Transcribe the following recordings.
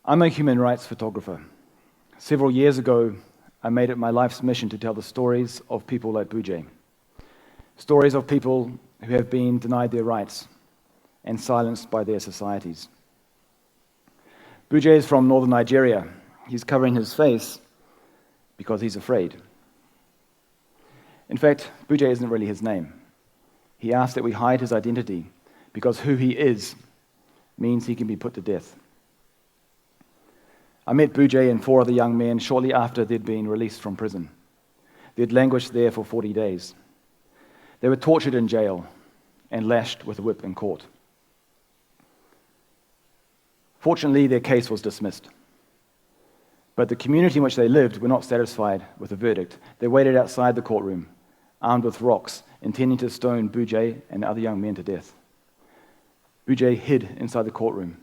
I'm a human rights photographer. Several years ago, I made it my life's mission to tell the stories of people like Bujay. Stories of people who have been denied their rights and silenced by their societies. Bujay is from northern Nigeria. He's covering his face because he's afraid. In fact, Bujay isn't really his name. He asked that we hide his identity because who he is means he can be put to death. I met Bujay and 4 other young men shortly after they'd been released from prison. They'd languished there for 40 days. They were tortured in jail and lashed with a whip in court. Fortunately, their case was dismissed. But the community in which they lived were not satisfied with the verdict. They waited outside the courtroom, armed with rocks, intending to stone Bujay and the other young men to death. Bujay hid inside the courtroom,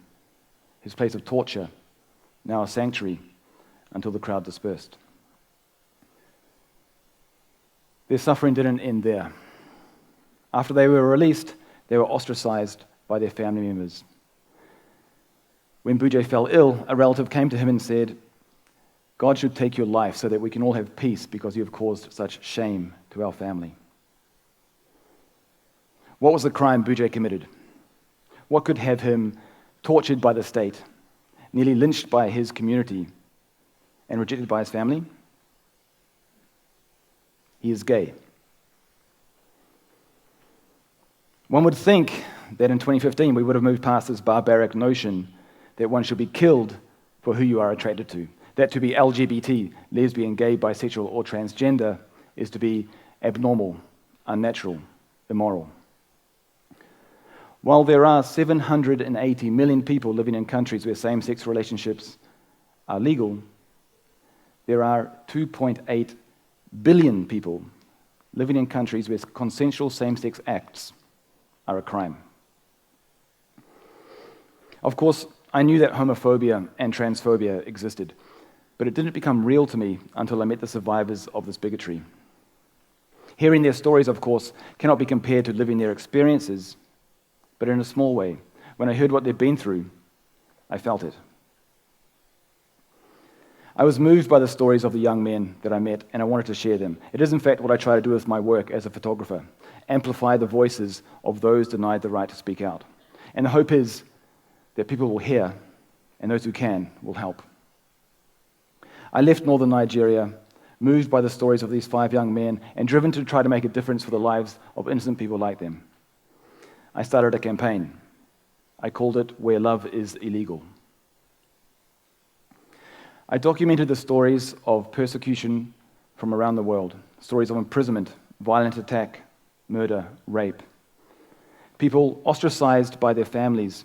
his place of torture, now a sanctuary, until the crowd dispersed. Their suffering didn't end there. After they were released, they were ostracized by their family members. When Bujay fell ill, a relative came to him and said, "God should take your life so that we can all have peace because you have caused such shame to our family." What was the crime Bujay committed? What could have him tortured by the state, nearly lynched by his community, and rejected by his family? He is gay. One would think that in 2015 we would have moved past this barbaric notion that one should be killed for who you are attracted to, that to be LGBT, lesbian, gay, bisexual, or transgender is to be abnormal, unnatural, immoral. While there are 780 million people living in countries where same-sex relationships are legal, there are 2.8 billion people living in countries where consensual same-sex acts are a crime. Of course, I knew that homophobia and transphobia existed, but it didn't become real to me until I met the survivors of this bigotry. Hearing their stories, of course, cannot be compared to living their experiences, but in a small way. When I heard what they'd been through, I felt it. I was moved by the stories of the young men that I met, and I wanted to share them. It is, in fact, what I try to do with my work as a photographer, amplify the voices of those denied the right to speak out. And the hope is that people will hear, and those who can will help. I left northern Nigeria, moved by the stories of these 5 young men, and driven to try to make a difference for the lives of innocent people like them. I started a campaign. I called it Where Love is Illegal. I documented the stories of persecution from around the world, stories of imprisonment, violent attack, murder, rape. People ostracized by their families,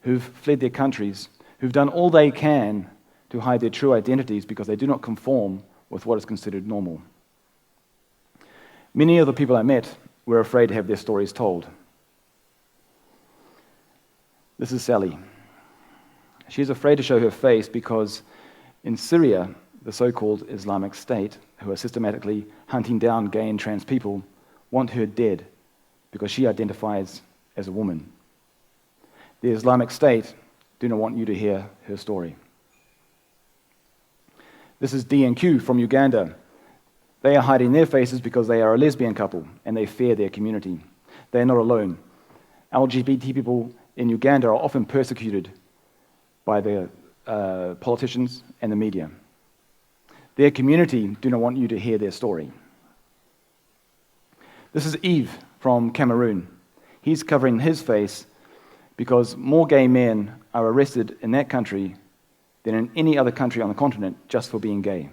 who've fled their countries, who've done all they can to hide their true identities because they do not conform with what is considered normal. Many of the people I met were afraid to have their stories told. This is Sally. She is afraid to show her face because in Syria, the so-called Islamic State, who are systematically hunting down gay and trans people, want her dead because she identifies as a woman. The Islamic State do not want you to hear her story. This is D and Q from Uganda. They are hiding their faces because they are a lesbian couple and they fear their community. They are not alone. LGBT people in Uganda are often persecuted by their politicians and the media. Their community do not want you to hear their story. This is Yves from Cameroon. He's covering his face because more gay men are arrested in that country than in any other country on the continent just for being gay.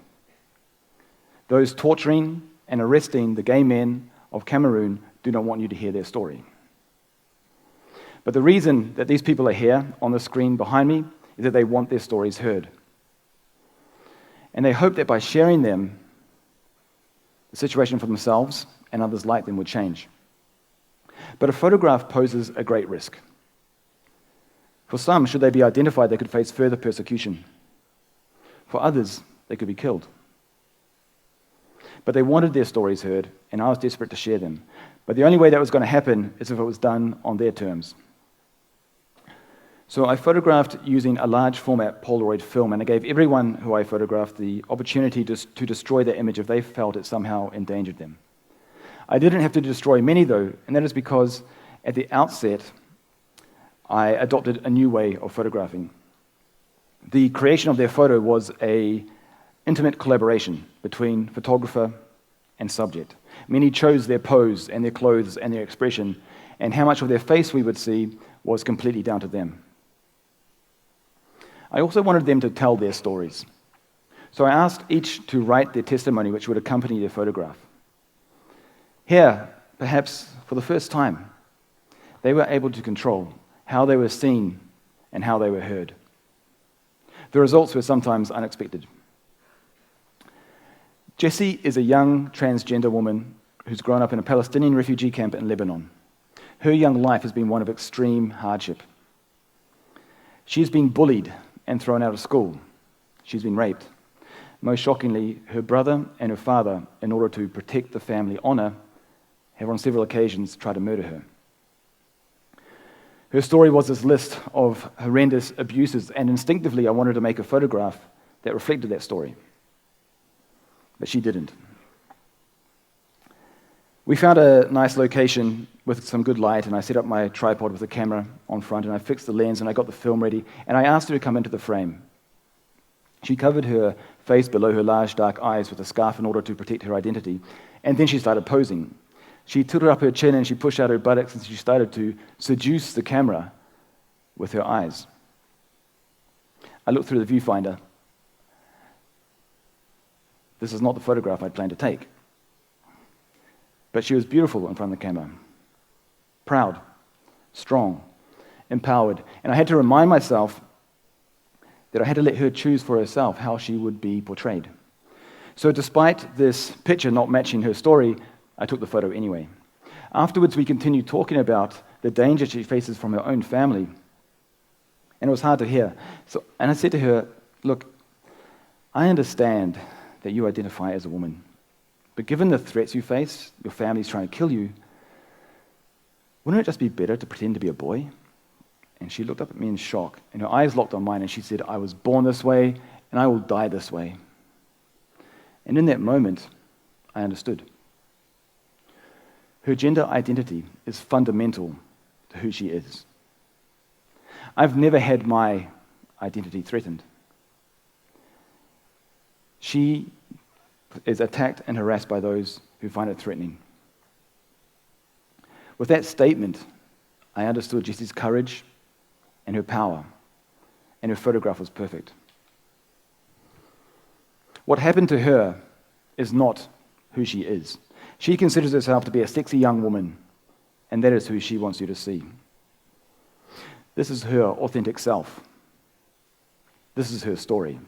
Those torturing and arresting the gay men of Cameroon do not want you to hear their story. But the reason that these people are here on the screen behind me is that they want their stories heard. And they hope that by sharing them, the situation for themselves and others like them would change. But a photograph poses a great risk. For some, should they be identified, they could face further persecution. For others, they could be killed. But they wanted their stories heard, and I was desperate to share them. But the only way that was going to happen is if it was done on their terms. So I photographed using a large format Polaroid film, and I gave everyone who I photographed the opportunity to destroy their image if they felt it somehow endangered them. I didn't have to destroy many, though, and that is because at the outset, I adopted a new way of photographing. The creation of their photo was an intimate collaboration between photographer and subject. Many chose their pose and their clothes and their expression, and how much of their face we would see was completely down to them. I also wanted them to tell their stories. So I asked each to write their testimony which would accompany their photograph. Here, perhaps for the first time, they were able to control how they were seen and how they were heard. The results were sometimes unexpected. Jessie is a young transgender woman who's grown up in a Palestinian refugee camp in Lebanon. Her young life has been one of extreme hardship. She's been bullied and thrown out of school. She's been raped. Most shockingly, her brother and her father, in order to protect the family honor, have on several occasions tried to murder her. Her story was this list of horrendous abuses, and instinctively I wanted to make a photograph that reflected that story. But she didn't. We found a nice location with some good light, and I set up my tripod with a camera on front, and I fixed the lens, and I got the film ready, and I asked her to come into the frame. She covered her face below her large dark eyes with a scarf in order to protect her identity, and then she started posing. She tilted up her chin and she pushed out her buttocks, and she started to seduce the camera with her eyes. I looked through the viewfinder. This is not the photograph I'd planned to take. But she was beautiful in front of the camera. Proud, strong, empowered. And I had to remind myself that I had to let her choose for herself how she would be portrayed. So despite this picture not matching her story, I took the photo anyway. Afterwards, we continued talking about the danger she faces from her own family. And it was hard to hear. And I said to her, look, I understand that you identify as a woman. But given the threats you face, your family's trying to kill you, wouldn't it just be better to pretend to be a boy? And she looked up at me in shock, and her eyes locked on mine, and she said, I was born this way, and I will die this way. And in that moment, I understood. Her gender identity is fundamental to who she is. I've never had my identity threatened. She is attacked and harassed by those who find it threatening. With that statement, I understood Jessie's courage and her power, and her photograph was perfect. What happened to her is not who she is. She considers herself to be a sexy young woman, and that is who she wants you to see. This is her authentic self. This is her story.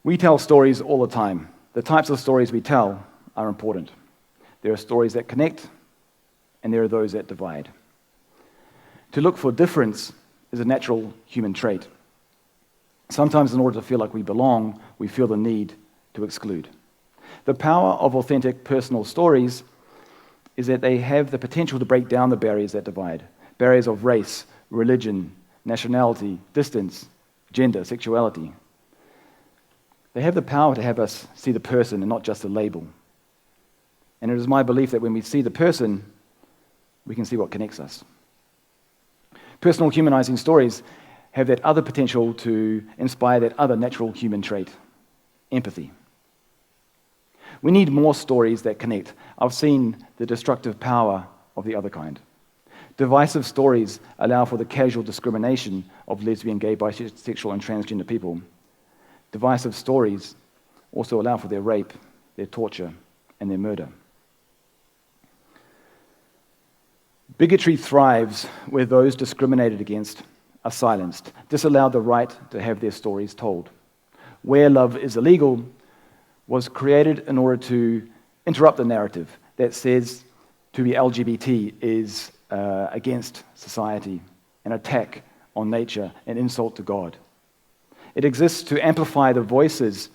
We tell stories all the time. The types of stories we tell are important. There are stories that connect, and there are those that divide. To look for difference is a natural human trait. Sometimes in order to feel like we belong, we feel the need to exclude. The power of authentic personal stories is that they have the potential to break down the barriers that divide. Barriers of race, religion, nationality, distance, gender, sexuality. They have the power to have us see the person and not just the label. And it is my belief that when we see the person, we can see what connects us. Personal humanizing stories have that other potential to inspire that other natural human trait, empathy. We need more stories that connect. I've seen the destructive power of the other kind. Divisive stories allow for the casual discrimination of lesbian, gay, bisexual, and transgender people. Divisive stories also allow for their rape, their torture, and their murder. Bigotry thrives where those discriminated against are silenced, disallowed the right to have their stories told. Where love is illegal was created in order to interrupt the narrative that says to be LGBT is against society, an attack on nature, an insult to God. It exists to amplify the voices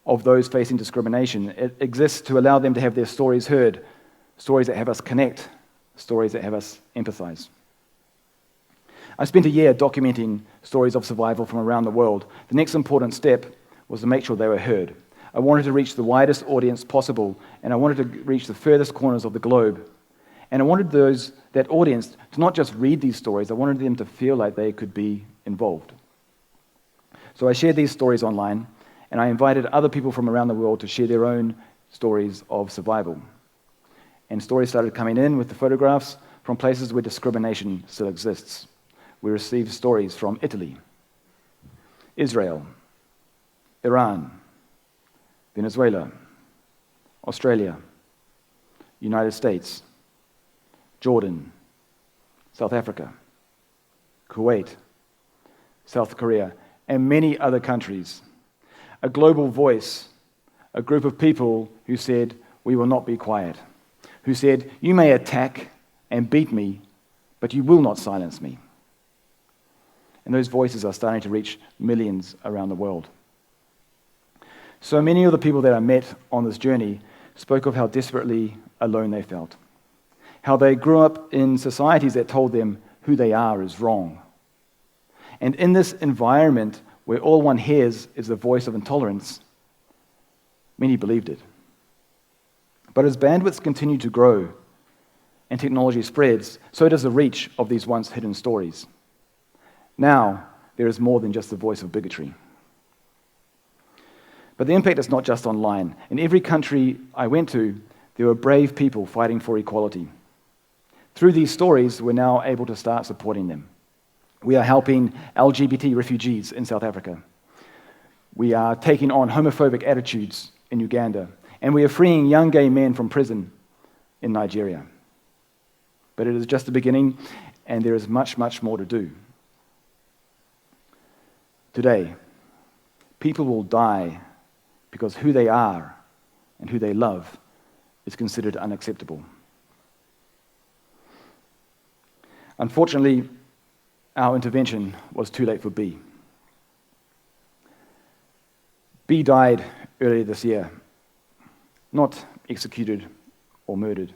of those facing discrimination. It exists to allow them to have their stories heard, stories that have us connect, stories that have us empathize. I spent a year documenting stories of survival from around the world. The next important step was to make sure they were heard. I wanted to reach the widest audience possible, and I wanted to reach the furthest corners of the globe. And I wanted that audience to not just read these stories, I wanted them to feel like they could be involved. So I shared these stories online, and I invited other people from around the world to share their own stories of survival. And stories started coming in with the photographs from places where discrimination still exists. We received stories from Italy, Israel, Iran, Venezuela, Australia, United States, Jordan, South Africa, Kuwait, South Korea, and many other countries. A global voice, a group of people who said, "We will not be quiet," who said, "You may attack and beat me, but you will not silence me." And those voices are starting to reach millions around the world. So many of the people that I met on this journey spoke of how desperately alone they felt, how they grew up in societies that told them who they are is wrong. And in this environment where all one hears is the voice of intolerance, many believed it. But as bandwidths continue to grow and technology spreads, so does the reach of these once hidden stories. Now, there is more than just the voice of bigotry. But the impact is not just online. In every country I went to, there were brave people fighting for equality. Through these stories, we're now able to start supporting them. We are helping LGBT refugees in South Africa. We are taking on homophobic attitudes in Uganda. And we are freeing young gay men from prison in Nigeria. But it is just the beginning, and there is much, much more to do. Today, people will die because who they are and who they love is considered unacceptable. Unfortunately, our intervention was too late for B. B died earlier this year, not executed or murdered.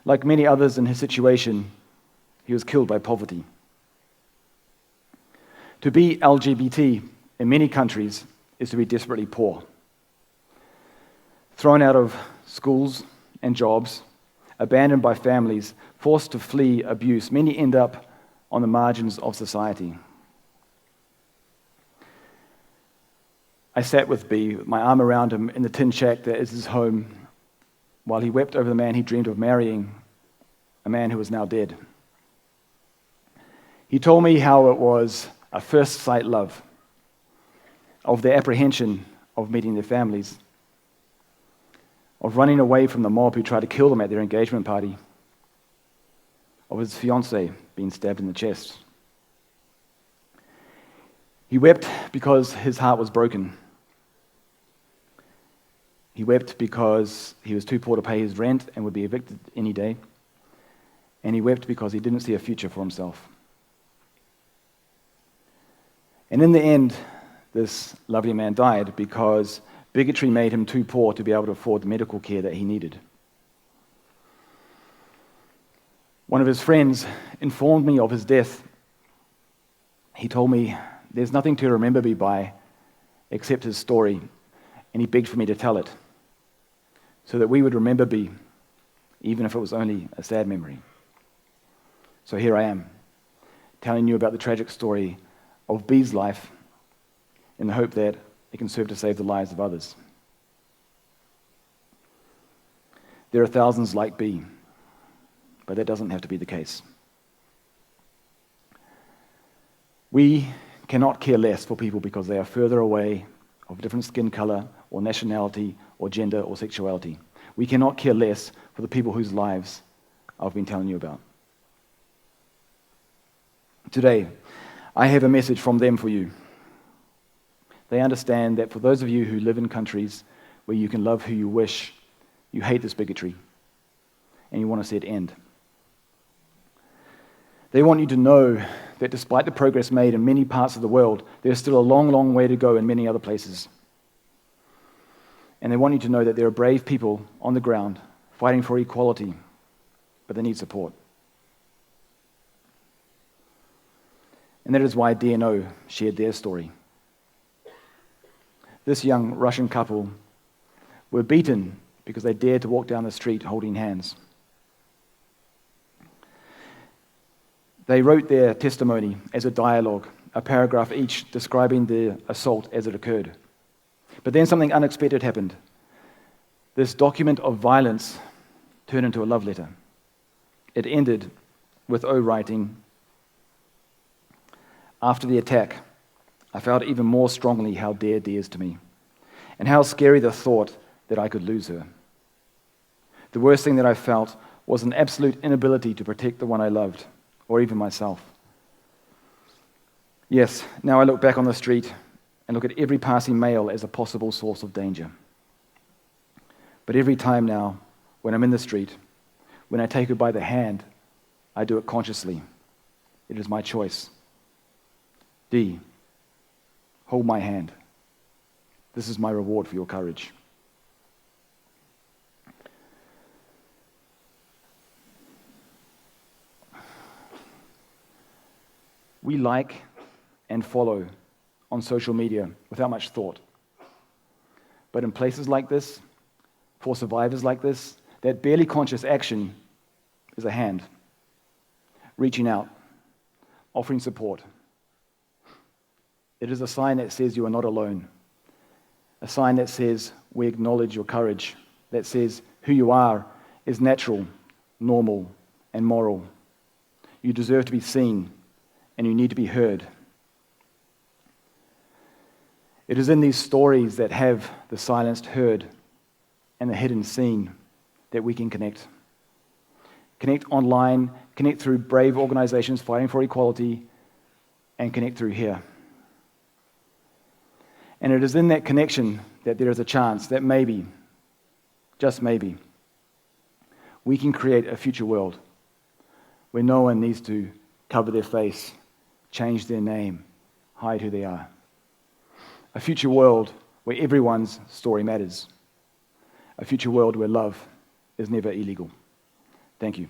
Like many others in his situation, he was killed by poverty. To be LGBT in many countries is to be desperately poor. Thrown out of schools and jobs, abandoned by families, forced to flee abuse, many end up on the margins of society. I sat with B, with my arm around him in the tin shack that is his home, while he wept over the man he dreamed of marrying, a man who was now dead. He told me how it was a first-sight love, of their apprehension of meeting their families, of running away from the mob who tried to kill them at their engagement party, of his fiancée being stabbed in the chest. He wept because his heart was broken. He wept because he was too poor to pay his rent and would be evicted any day. And he wept because he didn't see a future for himself. And in the end, this lovely man died because bigotry made him too poor to be able to afford the medical care that he needed. One of his friends informed me of his death. He told me, "There's nothing to remember me by except his story," and he begged for me to tell it, so that we would remember B, even if it was only a sad memory. So here I am, telling you about the tragic story of B's life in the hope that it can serve to save the lives of others. There are thousands like B, but that doesn't have to be the case. We cannot care less for people because they are further away, of different skin color or nationality or gender or sexuality. We cannot care less for the people whose lives I've been telling you about. Today, I have a message from them for you. They understand that for those of you who live in countries where you can love who you wish, you hate this bigotry, and you want to see it end. They want you to know that despite the progress made in many parts of the world, there's still a long, long way to go in many other places. And they want you to know that there are brave people on the ground fighting for equality, but they need support. And that is why DNO shared their story. This young Russian couple were beaten because they dared to walk down the street holding hands. They wrote their testimony as a dialogue, a paragraph each describing the assault as it occurred. But then something unexpected happened. This document of violence turned into a love letter. It ended with O writing, "After the attack, I felt even more strongly how dear Dee is to me, and how scary the thought that I could lose her. The worst thing that I felt was an absolute inability to protect the one I loved, or even myself. Yes, now I look back on the street and look at every passing male as a possible source of danger. But every time now, when I'm in the street, when I take her by the hand, I do it consciously. It is my choice. Dee, hold my hand. This is my reward for your courage." We like and follow on social media without much thought. But in places like this, for survivors like this, that barely conscious action is a hand, reaching out, offering support. It is a sign that says you are not alone, a sign that says we acknowledge your courage, that says who you are is natural, normal, and moral. You deserve to be seen, and you need to be heard. It is in these stories that have the silenced heard and the hidden seen that we can connect. Connect online, connect through brave organizations fighting for equality, and connect through here. And it is in that connection that there is a chance that maybe, just maybe, we can create a future world where no one needs to cover their face, change their name, hide who they are. A future world where everyone's story matters. A future world where love is never illegal. Thank you.